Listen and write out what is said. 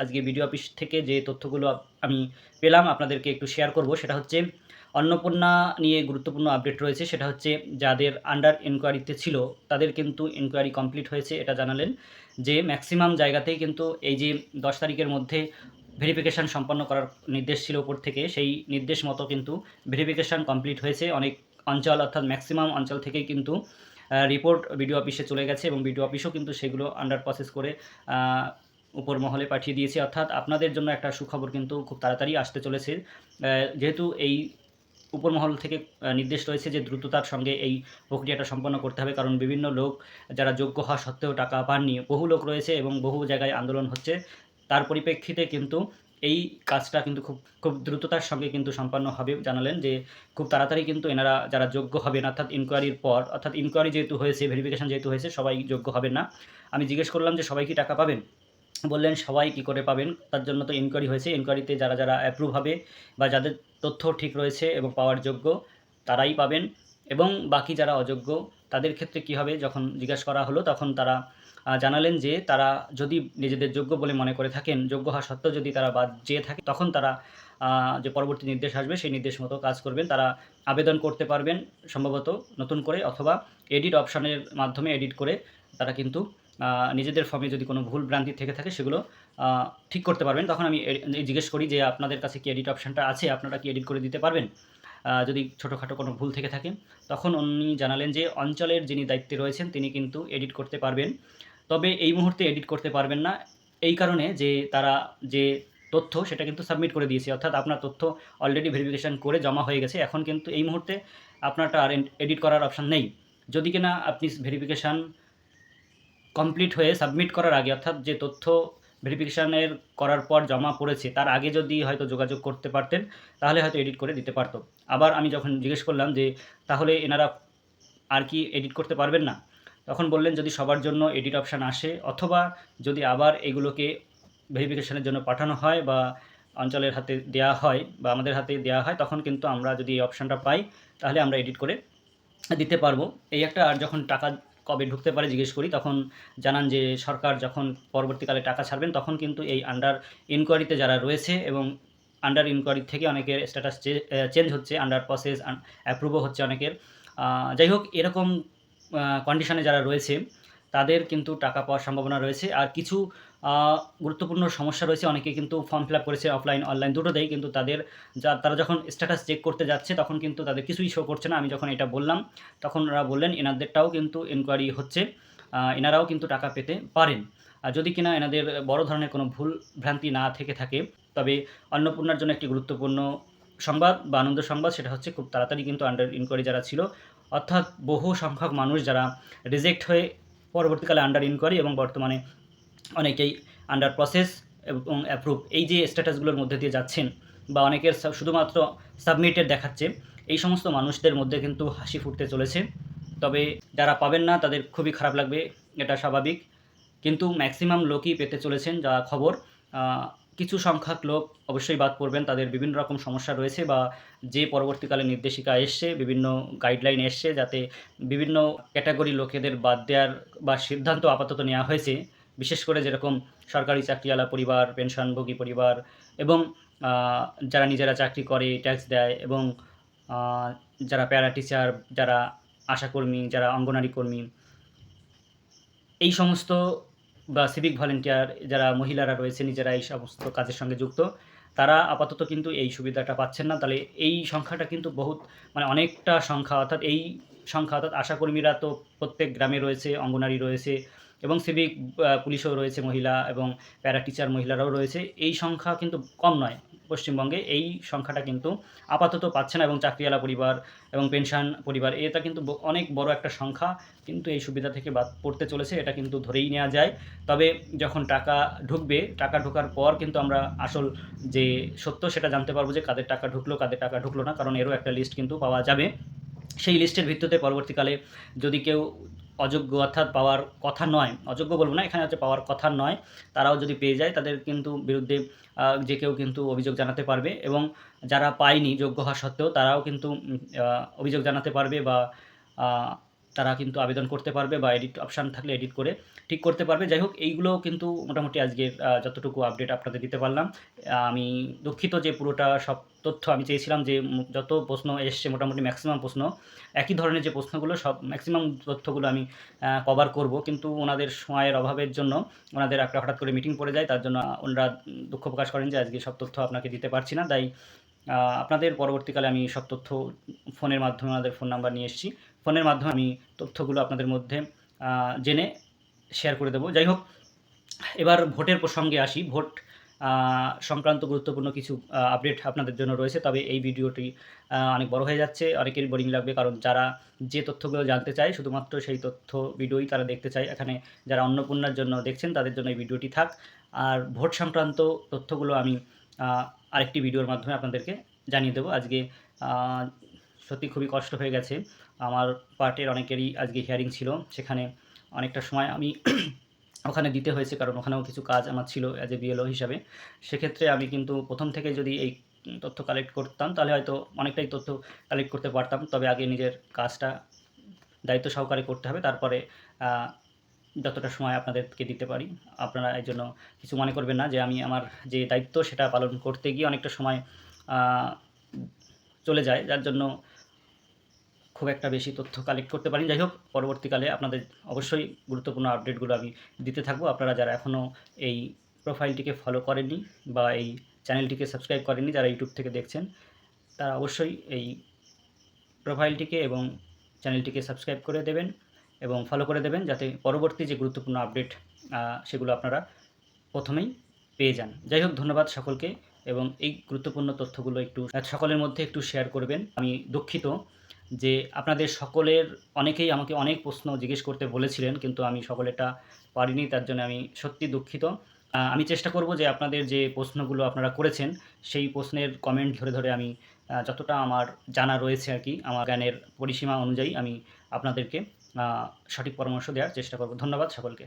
আজকে BDO office থেকে যে তথ্যগুলো আমি পেলাম আপনাদেরকে একটু শেয়ার করব, সেটা হচ্ছে অন্নপূর্ণা নিয়ে গুরুত্বপূর্ণ আপডেট রয়েছে। সেটা হচ্ছে যাদের আন্ডার ইনকোয়ারিতে ছিল তাদের কিন্তু ইনকোয়ারি কমপ্লিট হয়েছে, এটা জানালেন। যে ম্যাক্সিমাম জায়গাতেই কিন্তু এই যে 10 তারিখের মধ্যে ভেরিফিকেশান সম্পন্ন করার নির্দেশ ছিল উপর থেকে, সেই নির্দেশ মতো কিন্তু ভেরিফিকেশান কমপ্লিট হয়েছে। অনেক অঞ্চল অর্থাৎ ম্যাক্সিমাম অঞ্চল থেকেই কিন্তু রিপোর্ট বিডিও অফিসে চলে গেছে এবং বিডিও অফিসও কিন্তু সেগুলো আন্ডার প্রসেস করে উপর মহলে পাঠিয়ে দিয়েছে। অর্থাৎ আপনাদের জন্য একটা সুখবর কিন্তু খুব তাড়াতাড়ি আসতে চলেছে। যেহেতু এই উপর মহল থেকে নির্দেশ রয়েছে যে দ্রুততার সঙ্গে এই প্রক্রিয়াটা সম্পন্ন করতে হবে, কারণ বিভিন্ন লোক যারা যোগ্য হওয়া সত্ত্বেও টাকা পাননি, বহু লোক রয়েছে এবং বহু জায়গায় আন্দোলন হচ্ছে। তার পরিপ্রেক্ষিতে কিন্তু এই কাজটা কিন্তু খুব খুব দ্রুততার সঙ্গে কিন্তু সম্পন্ন হবে। জানালেন যে খুব তাড়াতাড়ি কিন্তু এনারা যারা যোগ্য হবেন, অর্থাৎ ইনকোয়ারির পর, অর্থাৎ ইনকোয়ারি যেহেতু হয়েছে, ভেরিফিকেশন যেহেতু হয়েছে, সবাই যোগ্য হবেন না। আমি জিজ্ঞেস করলাম যে সবাই কি টাকা পাবেন? বললেন সবাই কি করে পাবেন, তার জন্য তো ইনকোয়ারি হয়েছে। ইনকোয়ারিতে যারা যারা অ্যাপ্রুভ হবে বা যাদের তথ্য ঠিক রয়েছে এবং পাওয়ার যোগ্য, তারাই পাবেন। এবং বাকি যারা অযোগ্য তাদের ক্ষেত্রে কী হবে, যখন জিজ্ঞাসা করা হলো তখন তারা জানালেন যে তারা যদি নিজেদের যোগ্য বলে মনে করে থাকেন, যোগ্য হওয়া সত্ত্বেও যদি তারা বাদ যেয়ে থাকে, তখন তারা যে পরবর্তী নির্দেশ আসবে সেই নির্দেশ মতো কাজ করবেন। তারা আবেদন করতে পারবেন সম্ভবত নতুন করে, অথবা এডিট অপশানের মাধ্যমে এডিট করে তারা কিন্তু নিজেদের ফর্মে যদি কোনো ভুল ভ্রান্তি থেকে থাকে সেগুলো ঠিক করতে পারবেন। তখন আমি জিজ্ঞেস করি যে আপনাদের কাছে কি এডিট অপশানটা আছে, আপনারা কি এডিট করে দিতে পারবেন যদি ছোটোখাটো কোনো ভুল থেকে থাকে? তখন উনি জানালেন যে অঞ্চলের যিনি দায়িত্বে রয়েছেন তিনি কিন্তু এডিট করতে পারবেন, তবে এই মুহূর্তে এডিট করতে পারবেন না। এই কারণে যে তারা যে তথ্য সেটা কিন্তু সাবমিট করে দিয়েছে, অর্থাৎ আপনার তথ্য অলরেডি ভেরিফিকেশান করে জমা হয়ে গেছে। এখন কিন্তু এই মুহূর্তে আপনারটা আর এডিট করার অপশান নেই। যদি কিনা আপনি ভেরিফিকেশান কমপ্লিট হয়ে সাবমিট করার আগে, অর্থাৎ যে তথ্য ভেরিফিকেশানের করার পর জমা পড়েছে তার আগে যদি হয়তো যোগাযোগ করতে পারতেন, তাহলে হয়তো এডিট করে দিতে পারত। আবার আমি যখন জিজ্ঞেস করলাম যে তাহলে এনারা আর কি এডিট করতে পারবেন না? তখন বললেন যদি সবার জন্য এডিট অপশান আসে, অথবা যদি আবার এগুলোকে ভেরিফিকেশানের জন্য পাঠানো হয় বা অঞ্চলের হাতে দেয়া হয় বা আমাদের হাতে দেয়া হয়, তখন কিন্তু আমরা যদি এই অপশানটা পাই তাহলে আমরা এডিট করে দিতে পারবো। এই একটা। আর যখন টাকা কবে ঢুকতে পারে জিজ্ঞেস করি, তখন জানান যে সরকার যখন পরবর্তীকালে টাকা ছাড়বেন তখন কিন্তু এই আন্ডার ইনকোয়ারিতে যারা রয়েছে এবং আন্ডার ইনকোয়ারি থেকে অনেকের স্ট্যাটাস চেঞ্জ হচ্ছে, আন্ডার প্রসেস অ্যাপ্রুভও হচ্ছে অনেকের। যাই হোক, এরকম কন্ডিশনে যারা রয়েছে তাদের কিন্তু টাকা পাওয়ার সম্ভাবনা রয়েছে। আর কিছু গুরুত্বপূর্ণ সমস্যা রয়েছে। অনেকে কিন্তু ফর্ম ফিল আপ করেছে অফলাইন, অনলাইন দুটোতেই, কিন্তু তারা যখন স্ট্যাটাস চেক করতে যাচ্ছে তখন কিন্তু তাদের কিছুই শো করছে না। আমি যখন এটা বললাম তখন ওরা বললেন এনাদেরটাও কিন্তু ইনকোয়ারি হচ্ছে, এনারাও কিন্তু টাকা পেতে পারেন। আর যদি কিনা এনাদের বড় ধরনের কোনো ভুল ভ্রান্তি না থেকে থাকে, তবে অন্নপূর্ণার জন্য একটি গুরুত্বপূর্ণ সংবাদ বা আনন্দ সংবাদ, সেটা হচ্ছে খুব তাড়াতাড়ি কিন্তু আন্ডার ইনকোয়ারি যারা ছিল, অর্থাৎ বহু সংখ্যক মানুষ যারা রিজেক্ট হয়ে পরবর্তীকালে আন্ডার ইনকোয়ারি এবং বর্তমানে অনেকেই আন্ডার প্রসেস এবং অ্যাপ্রুভ এই যে স্ট্যাটাসগুলোর মধ্যে দিয়ে যাচ্ছেন, বা অনেকের শুধুমাত্র সাবমিটেড দেখাচ্ছে, এই সমস্ত মানুষদের মধ্যে কিন্তু হাসি ফুটতে চলেছে। তবে যারা পাবেন না তাদের খুবই খারাপ লাগবে, এটা স্বাভাবিক। কিন্তু ম্যাক্সিমাম লোকই পেতে চলেছেন যা খবর। কিছু সংখ্যক লোক অবশ্যই বাদ পড়বেন, তাদের বিভিন্ন রকম সমস্যা রয়েছে, বা যে পরবর্তীকালে নির্দেশিকা এসছে, বিভিন্ন গাইডলাইন এসছে, যাতে বিভিন্ন ক্যাটাগরি লোকেদের বাদ দেওয়ার বা সিদ্ধান্ত আপাতত নেওয়া হয়েছে। বিশেষ করে যেরকম সরকারি চাকরিওয়ালা পরিবার, পেনশনভোগী পরিবার, এবং যারা নিজেরা চাকরি করে ট্যাক্স দেয়, এবং যারা প্যারা টিচার, যারা আশাকর্মী, যারা অঙ্গনারী কর্মী, এই সমস্ত, বা সিভিক ভলেন্টিয়ার যারা মহিলারা রয়েছে নিজেরা এই সমস্ত কাজের সঙ্গে যুক্ত, তারা আপাতত কিন্তু এই সুবিধাটা পাচ্ছেন না। তাহলে এই সংখ্যাটা কিন্তু বহুত, মানে অনেকটা সংখ্যা, অর্থাৎ এই সংখ্যা, অর্থাৎ আশাকর্মীরা তো প্রত্যেক গ্রামে রয়েছে, অঙ্গনারী রয়েছে, এবং সিভিক পুলিশও রয়েছে মহিলা, এবং প্যারা টিচার মহিলারাও রয়েছে। এই সংখ্যা কিন্তু কম নয় পশ্চিমবঙ্গে। এই সংখ্যাটা কিন্তু আপাতত পাচ্ছে না, এবং চাকরিওয়ালা পরিবার এবং পেনশন পরিবার, এটা কিন্তু অনেক বড় একটা সংখ্যা কিন্তু এই সুবিধা থেকে বাদ পড়তে চলেছে, এটা কিন্তু ধরেই নেওয়া যায়। তবে যখন টাকা ঢুকবে, টাকা ঢোকার পর কিন্তু আমরা আসল যে সত্য সেটা জানতে পারবো যে কাদের টাকা ঢুকলো, কাদের টাকা ঢুকলো না, কারণ এরও একটা লিস্ট কিন্তু পাওয়া যাবে। সেই লিস্টের ভিত্তিতে পরবর্তীকালে যদি কেউ অযোগ্য, অর্থাৎ পাওয়ার কথা নয়, অযোগ্য বলবো না, এখানে হচ্ছে পাওয়ার কথা নয়, তারাও যদি পেয়ে যায় তাদের কিন্তু বিরুদ্ধে যে কেউ কিন্তু অভিযোগ জানাতে পারবে, এবং যারা পায়নি যোগ্য হওয়া সত্ত্বেও তারাও কিন্তু অভিযোগ জানাতে পারবে, বা তারা কিন্তু আবেদন করতে পারবে বা এডিট অপশান থাকলে এডিট করে ঠিক করতে পারবে। যাই হোক, এইগুলো কিন্তু মোটামুটি আজকের যতটুকু আপডেট আপনাদের দিতে পারলাম। আমি দুঃখিত যে পুরোটা সব তথ্য আমি চেয়েছিলাম যে যত প্রশ্ন এসছে মোটামুটি ম্যাক্সিমাম প্রশ্ন একই ধরনের যে প্রশ্নগুলো সব ম্যাক্সিমাম তথ্যগুলো আমি কভার করব, কিন্তু ওনাদের সময়ের অভাবের জন্য ওনাদের একটা হঠাৎ করে মিটিং পড়ে যায়, তার জন্য ওনারা দুঃখ প্রকাশ করেন যে আজকে সব তথ্য আপনাকে দিতে পারছি না। তাই আপনাদের পরবর্তীকালে আমি সব তথ্য ফোনের মাধ্যমে ওনাদের ফোন নাম্বার নিয়ে এসেছি, ফোনের মাধ্যমে আমি তথ্যগুলো আপনাদের মধ্যে জেনে শেয়ার করে দেবো। যাই হোক, এবার ভোটের প্রসঙ্গে আসি। ভোট সংক্রান্ত গুরুত্বপূর্ণ কিছু আপডেট আপনাদের জন্য রয়েছে, তবে এই ভিডিওটি অনেক বড় হয়ে যাচ্ছে, অনেকেরই বোরিং লাগবে, কারণ যারা যে তথ্যগুলো জানতে চায় শুধুমাত্র সেই তথ্য ভিডিওই তারা দেখতে চায়। এখানে যারা অন্নপূর্ণার জন্য দেখছেন তাদের জন্য এই ভিডিওটি থাক। আর ভোট সংক্রান্ত তথ্যগুলো আমি আরেকটি ভিডিওর মাধ্যমে আপনাদেরকে জানিয়ে দেবো। আজকে সত্যি খুবই কষ্ট হয়ে গেছে। আমার পার্টির অনেকেরই আজকে হিয়ারিং ছিল, সেখানে অনেকটা সময় আমি ওখানে দিতে হয়েছে, কারণ ওখানেও কিছু কাজ আমার ছিল অ্যাজ এ বিএলও হিসাবে। সেক্ষেত্রে আমি কিন্তু প্রথম থেকে যদি এই তথ্য কালেক্ট করতাম তাহলে হয়তো অনেকটাই তথ্য কালেক্ট করতে পারতাম। তবে আগে নিজের কাজটা দায়িত্ব সহকারে করতে হবে, তারপরে যতটা সময় আপনাদেরকে দিতে পারি। আপনারা এই জন্য কিছু মনে করবেন না যে আমি আমার যে দায়িত্ব সেটা পালন করতে গিয়ে অনেকটা সময় চলে যায়, যার জন্য খুব একটা বেশি তথ্য কালেক্ট করতে পারি। যাই হোক, পরবর্তীকালে আপনাদের অবশ্যই গুরুত্বপূর্ণ আপডেটগুলো আমি দিতে থাকবো। আপনারা যারা এখনও এই প্রোফাইলটিকে ফলো করেননি বা এই চ্যানেলটিকে সাবস্ক্রাইব করেননি, যারা ইউটিউব থেকে দেখছেন, তারা অবশ্যই এই প্রোফাইলটিকে এবং চ্যানেলটিকে সাবস্ক্রাইব করে দেবেন এবং ফলো করে দেবেন, যাতে পরবর্তী যে গুরুত্বপূর্ণ আপডেট সেগুলো আপনারা প্রথমেই পেয়ে যান। যাই হোক, ধন্যবাদ সকলকে, এবং এই গুরুত্বপূর্ণ তথ্যগুলো একটু সকলের মধ্যে একটু শেয়ার করবেন। আমি দুঃখিত যে আপনাদের সকলের অনেকেই আমাকে অনেক প্রশ্ন জিজ্ঞেস করতে বলেছিলেন, কিন্তু আমি সকলেরটা পারিনি, তার জন্য আমি সত্যি দুঃখিত। আমি চেষ্টা করব যে আপনাদের যে প্রশ্নগুলো আপনারা করেছেন সেই প্রশ্নের কমেন্ট ধরে ধরে আমি যতটা আমার জানা রয়েছে আর কি, আমার জ্ঞানের পরিসীমা অনুযায়ী আমি আপনাদেরকে সঠিক পরামর্শ দেওয়ার চেষ্টা করব। ধন্যবাদ সকলকে।